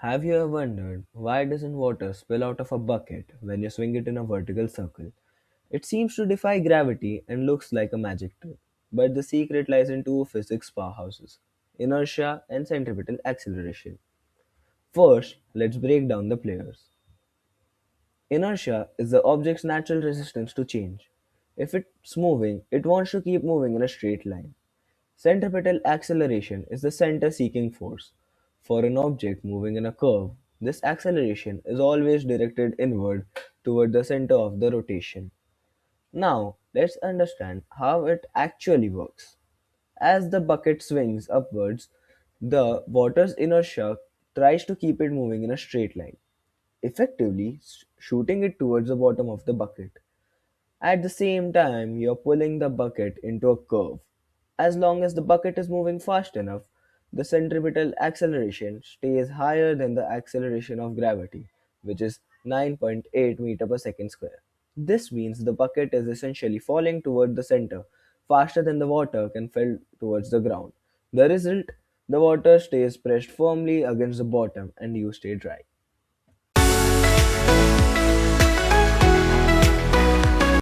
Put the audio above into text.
Have you ever wondered why doesn't water spill out of a bucket when you swing it in a vertical circle? It seems to defy gravity and looks like a magic trick. But the secret lies in two physics powerhouses: inertia and centripetal acceleration. First, let's break down the players. Inertia is the object's natural resistance to change. If it's moving, it wants to keep moving in a straight line. Centripetal acceleration is the center seeking force. For an object moving in a curve, this acceleration is always directed inward toward the center of the rotation. Now, let's understand how it actually works. As the bucket swings upwards, the water's inertia tries to keep it moving in a straight line, effectively shooting it towards the bottom of the bucket. At the same time, you're pulling the bucket into a curve. As long as the bucket is moving fast enough, the centripetal acceleration stays higher than the acceleration of gravity, which is 9.8 meter per second square. This means the bucket is essentially falling toward the center faster than the water can fall towards the ground. The result, the water stays pressed firmly against the bottom and you stay dry.